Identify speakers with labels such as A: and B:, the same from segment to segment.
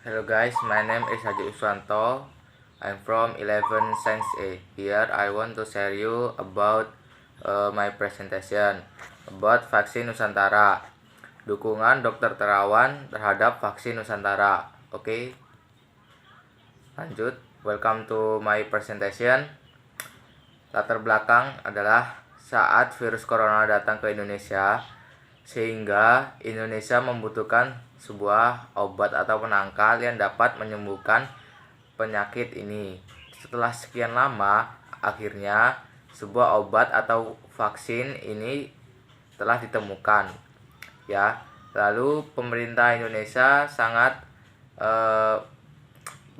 A: Hello guys, my name is Haji Uswanto. I'm from 11 Science A. Here I want to share you about my presentation about vaksin Nusantara. Dukungan Dr. Terawan terhadap vaksin Nusantara. Oke. Lanjut. Welcome to my presentation. Latar belakang adalah saat virus corona datang ke Indonesia, sehingga Indonesia membutuhkan sebuah obat atau penangkal yang dapat menyembuhkan penyakit ini. Setelah sekian lama, akhirnya sebuah obat atau vaksin ini telah ditemukan. Ya, lalu pemerintah Indonesia sangat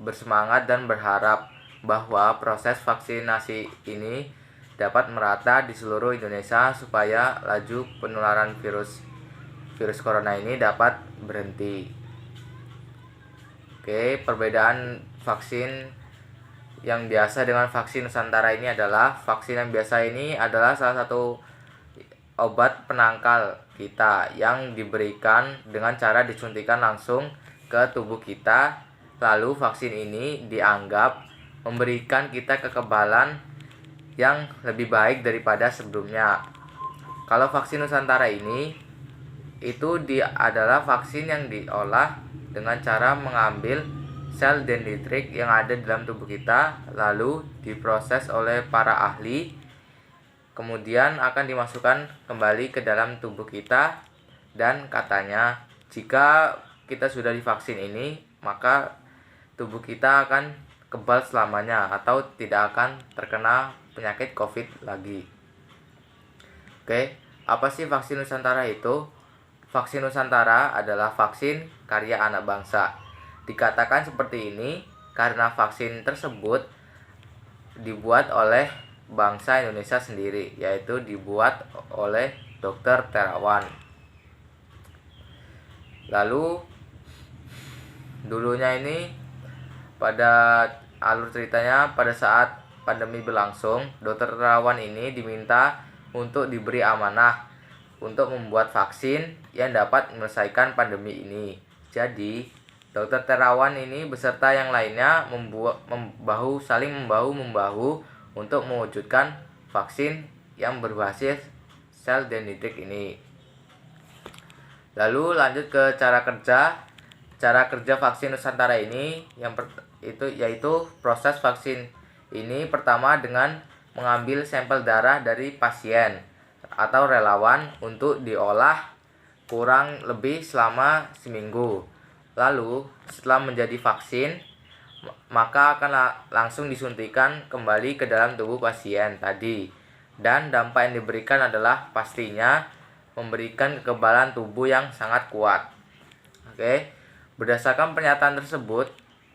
A: bersemangat dan berharap bahwa proses vaksinasi ini dapat merata di seluruh Indonesia supaya laju penularan virus corona ini dapat berhenti. Oke, perbedaan vaksin yang biasa dengan vaksin Nusantara ini adalah vaksin yang biasa ini adalah salah satu obat penangkal kita yang diberikan dengan cara disuntikan langsung ke tubuh kita. Lalu vaksin ini dianggap memberikan kita kekebalan yang lebih baik daripada sebelumnya. Kalau vaksin Nusantara ini adalah vaksin yang diolah dengan cara mengambil sel dendritrik yang ada dalam tubuh kita, lalu diproses oleh para ahli, kemudian akan dimasukkan kembali ke dalam tubuh kita, dan katanya jika kita sudah divaksin ini, maka tubuh kita akan kebal selamanya atau tidak akan terkena penyakit COVID lagi. Oke, apa sih vaksin Nusantara itu? Vaksin Nusantara adalah vaksin karya anak bangsa. Dikatakan seperti ini karena vaksin tersebut dibuat oleh bangsa Indonesia sendiri, yaitu dibuat oleh Dr. Terawan. Lalu dulunya ini pada alur ceritanya pada saat pandemi berlangsung, Dr. Terawan ini diminta untuk diberi amanah untuk membuat vaksin yang dapat menyelesaikan pandemi ini. Jadi, Dr. Terawan ini beserta yang lainnya saling membahu-membahu untuk mewujudkan vaksin yang berbasis sel dendritrik ini. Lalu lanjut ke cara kerja. Cara kerja vaksin Nusantara ini yaitu proses vaksin ini pertama dengan mengambil sampel darah dari pasien atau relawan untuk diolah kurang lebih selama seminggu. Lalu setelah menjadi vaksin, maka akan langsung disuntikan kembali ke dalam tubuh pasien tadi. Dan dampak yang diberikan adalah pastinya memberikan kekebalan tubuh yang sangat kuat. Oke, berdasarkan pernyataan tersebut,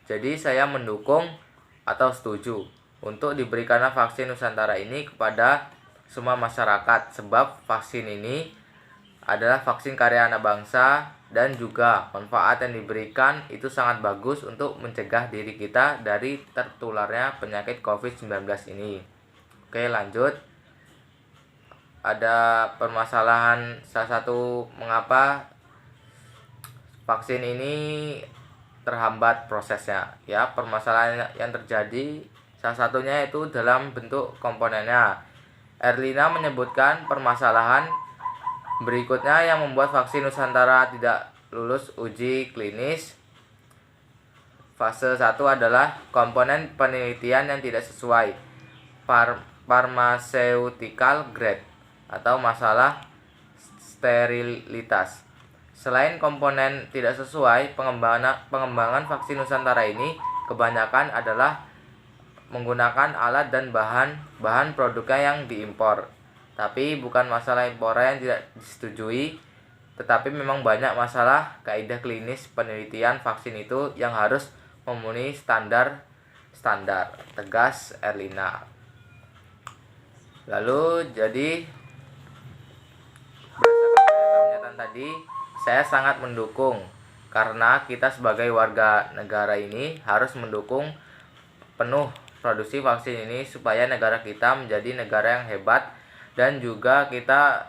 A: jadi saya mendukung atau setuju untuk diberikanlah vaksin Nusantara ini kepada semua masyarakat, sebab vaksin ini adalah vaksin karya anak bangsa dan juga manfaat yang diberikan itu sangat bagus untuk mencegah diri kita dari tertularnya penyakit COVID-19 ini. Oke, lanjut. Ada permasalahan salah satu mengapa vaksin ini terhambat prosesnya. Ya, permasalahan yang terjadi salah satunya itu dalam bentuk komponennya. Erlina menyebutkan permasalahan berikutnya yang membuat vaksin Nusantara tidak lulus uji klinis. Fase 1 adalah komponen penelitian yang tidak sesuai pharmaceutical grade atau masalah sterilitas. Selain komponen tidak sesuai, pengembangan vaksin Nusantara ini kebanyakan adalah menggunakan alat dan bahan produknya yang diimpor. Tapi bukan masalah impornya yang tidak disetujui, tetapi memang banyak masalah kaidah klinis penelitian vaksin itu yang harus memenuhi standar, tegas Erlina. Lalu jadi berdasarkan pernyataan tadi, saya sangat mendukung karena kita sebagai warga negara ini harus mendukung penuh produksi vaksin ini supaya negara kita menjadi negara yang hebat dan juga kita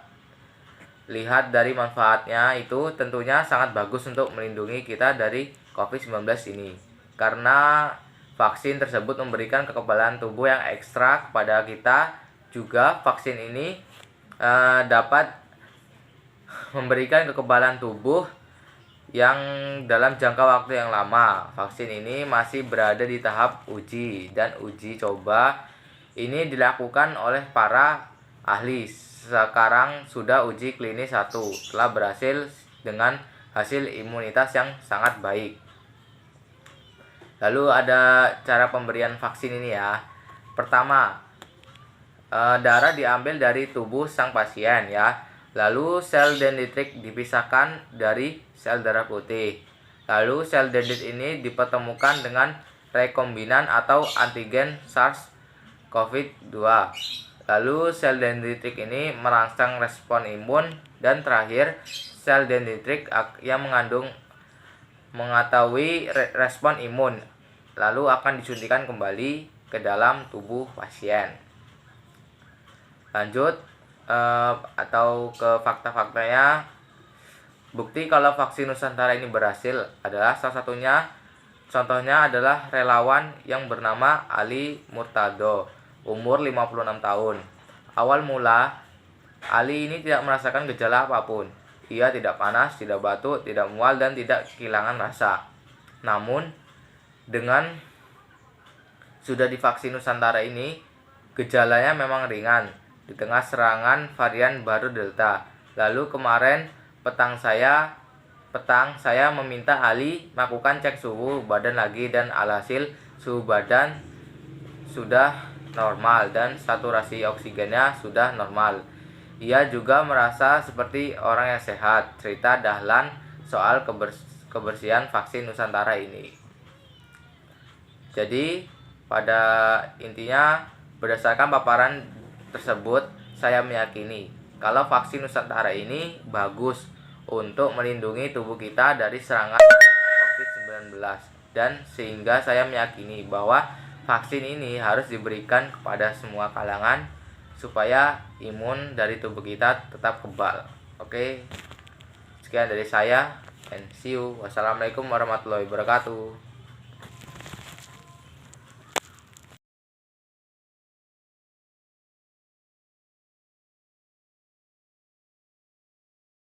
A: lihat dari manfaatnya, itu tentunya sangat bagus untuk melindungi kita dari COVID-19 ini. Karena vaksin tersebut memberikan kekebalan tubuh yang ekstra kepada kita. Juga vaksin ini dapat memberikan kekebalan tubuh yang dalam jangka waktu yang lama. Vaksin ini masih berada di tahap uji dan uji coba. Ini dilakukan oleh para ahli. Sekarang sudah uji klinis 1, telah berhasil dengan hasil imunitas yang sangat baik. Lalu ada cara pemberian vaksin ini ya. Pertama, darah diambil dari tubuh sang pasien ya. Lalu sel dendritik dipisahkan dari sel darah putih. Lalu sel dendrit ini dipertemukan dengan rekombinan atau antigen SARS-CoV-2. Lalu sel dendritik ini merangsang respon imun, dan terakhir sel dendritik yang mengetahui respon imun lalu akan disuntikan kembali ke dalam tubuh pasien. Lanjut atau ke fakta-faktanya. Bukti kalau vaksin Nusantara ini berhasil adalah salah satunya, contohnya adalah relawan yang bernama Ali Murtado, umur 56 tahun. Awal mula, Ali ini tidak merasakan gejala apapun. Ia tidak panas, tidak batuk, tidak mual, dan tidak kehilangan rasa. Namun, dengan sudah divaksin Nusantara ini, gejalanya memang ringan di tengah serangan varian baru Delta. Lalu kemarin petang saya meminta Ali melakukan cek suhu badan lagi, dan alhasil suhu badan sudah normal dan saturasi oksigennya sudah normal. Ia juga merasa seperti orang yang sehat. Cerita Dahlan soal kebersihan vaksin Nusantara ini. Jadi pada intinya, berdasarkan paparan tersebut, saya meyakini kalau vaksin Nusantara ini bagus untuk melindungi tubuh kita dari serangan COVID-19, dan sehingga saya meyakini bahwa vaksin ini harus diberikan kepada semua kalangan supaya imun dari tubuh kita tetap kebal. Oke, sekian dari saya, and see you. Wassalamualaikum warahmatullahi wabarakatuh.